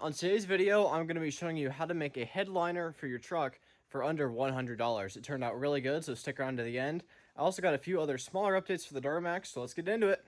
On today's video, I'm going to be showing you how to make a headliner for your truck for under $100. It turned out really good, so stick around to the end. I also got a few other smaller updates for the Duramax, so let's get into it.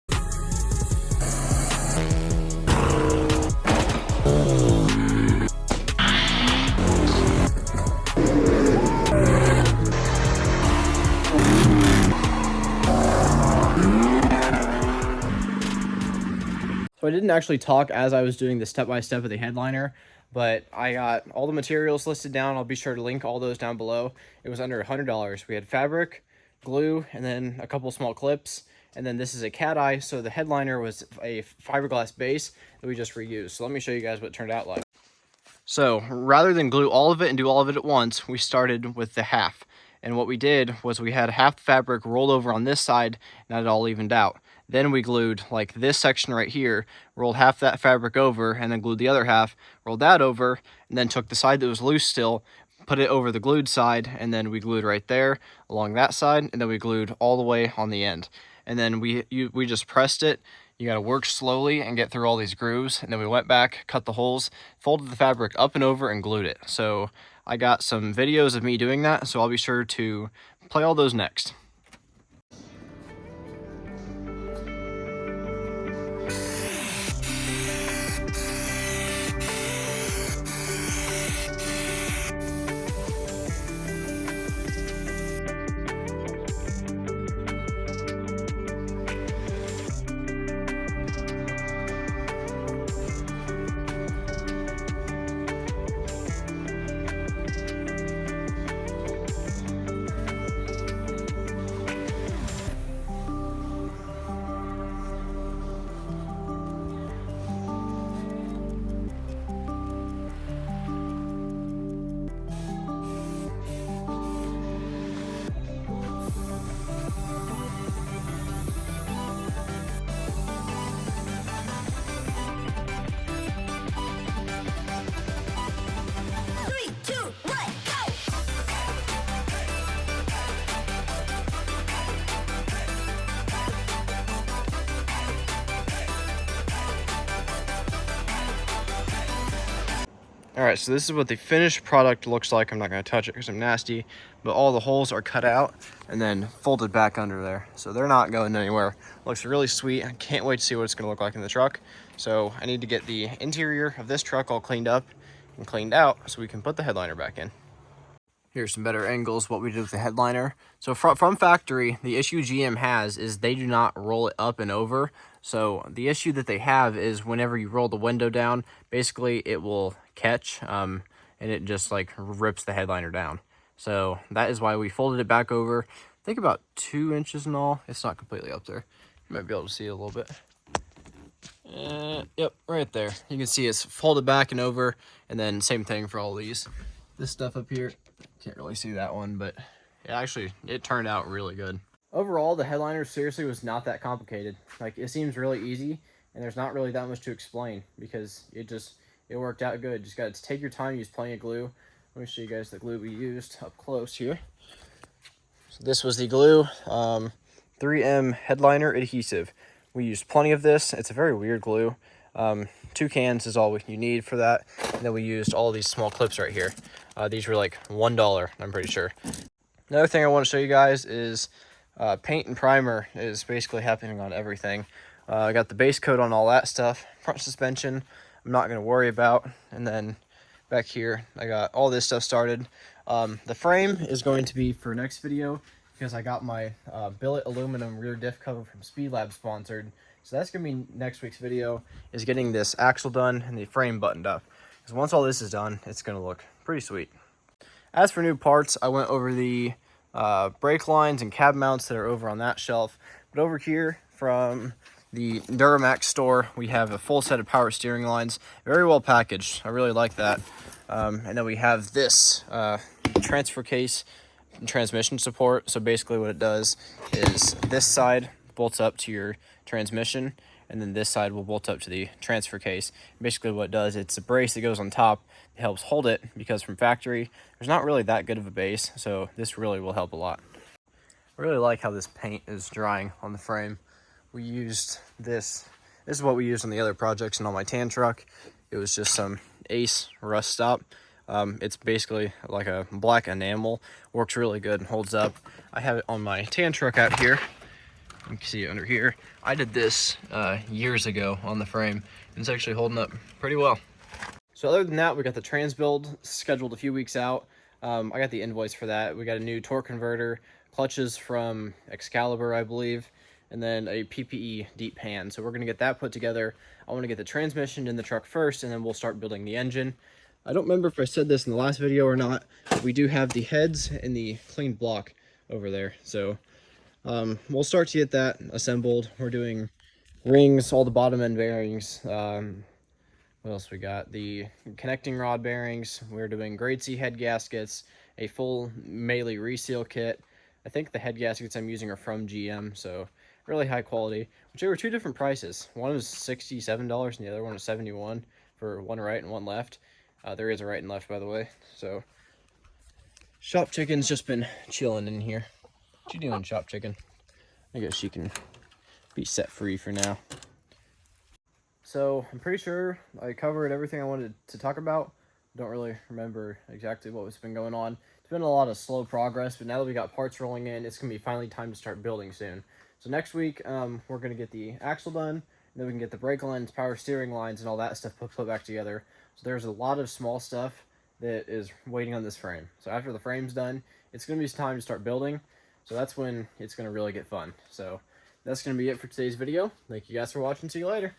So I didn't actually talk as I was doing the step-by-step of the headliner, but I got all the materials listed down. I'll be sure to link all those down below. It was under $100. We had fabric, glue, and then a couple small clips. And then this is a cat eye, so the headliner was a fiberglass base that we just reused. So let me show you guys what it turned out like. So rather than glue all of it and do all of it at once, we started with the half. And what we did was we had half the fabric rolled over on this side, and it all evened out. Then we glued like this section right here, rolled half that fabric over, and then glued the other half, rolled that over, and then took the side that was loose still, put it over the glued side, and then we glued right there along that side, and then we glued all the way on the end. And then we just pressed it. You got to work slowly and get through all these grooves. And then we went back, cut the holes, folded the fabric up and over, and glued it. So I got some videos of me doing that, so I'll be sure to play all those next. All right, so this is what the finished product looks like. I'm not gonna touch it because I'm nasty, but all the holes are cut out and then folded back under there. So they're not going anywhere. Looks really sweet. I can't wait to see what it's gonna look like in the truck. So I need to get the interior of this truck all cleaned up and cleaned out so we can put the headliner back in. Here's some better angles, what we did with the headliner. So from factory, the issue GM has is they do not roll it up and over. So the issue that they have is whenever you roll the window down, basically it will catch and it just like rips the headliner down. So that is why we folded it back over, I think about 2 inches in all. It's not completely up there. You might be able to see it a little bit. Yep, right there. You can see it's folded back and over, and then same thing for all these. This stuff up here, can't really see that one, but yeah, actually it turned out really good. Overall, the headliner seriously was not that complicated. Like, it seems really easy, and there's not really that much to explain because it worked out good. Just got to take your time, use plenty of glue. Let me show you guys the glue we used up close here. So this was the glue, 3M headliner adhesive. We used plenty of this. It's a very weird glue. 2 cans is all you need for that. And then we used all these small clips right here. These were like $1, I'm pretty sure. Another thing I want to show you guys is paint and primer is basically happening on everything. I got the base coat on all that stuff. Front suspension, I'm not going to worry about. And then back here, I got all this stuff started. The frame is going to be for next video because I got my billet aluminum rear diff cover from Speed Lab sponsored. So that's going to be next week's video, is getting this axle done and the frame buttoned up. Because once all this is done, it's going to look pretty sweet. As for new parts, I went over the brake lines and cab mounts that are over on that shelf. But over here from the Duramax store, we have a full set of power steering lines. Very well packaged. I really like that. And then we have this transfer case and transmission support. So basically what it does is this side bolts up to your transmission, and then this side will bolt up to the transfer case. Basically what it does, it's a brace that goes on top. It helps hold it because from factory, there's not really that good of a base, so this really will help a lot. I really like how this paint is drying on the frame. We used this is what we used on the other projects and on my tan truck. It was just some Ace rust stop. It's basically like a black enamel. Works really good and holds up. I have it on my tan truck out here. You can see it under here. I did this years ago on the frame, and it's actually holding up pretty well. So other than that, we got the trans build scheduled a few weeks out. I got the invoice for that. We got a new torque converter, clutches from Excalibur, I believe, and then a PPE deep pan. So we're gonna get that put together. I wanna get the transmission in the truck first, and then we'll start building the engine. I don't remember if I said this in the last video or not. We do have the heads and the cleaned block over there. So we'll start to get that assembled. We're doing rings, all the bottom end bearings. What else we got? The connecting rod bearings. We're doing grade C head gaskets, a full Melee reseal kit. I think the head gaskets I'm using are from GM, so really high quality, which they were two different prices. One was $67 and the other one was $71 for one right and one left. There is a right and left, by the way. So Shop Chicken's just been chilling in here. What you doing, Shop Chicken? I guess she can be set free for now. So I'm pretty sure I covered everything I wanted to talk about. Don't really remember exactly what's been going on. It's been a lot of slow progress, but now that we got parts rolling in, it's gonna be finally time to start building soon. So next week, we're gonna get the axle done, and then we can get the brake lines, power steering lines, and all that stuff put back together. So there's a lot of small stuff that is waiting on this frame. So after the frame's done, it's gonna be time to start building. So that's when it's gonna really get fun. So that's gonna be it for today's video. Thank you guys for watching. See you later.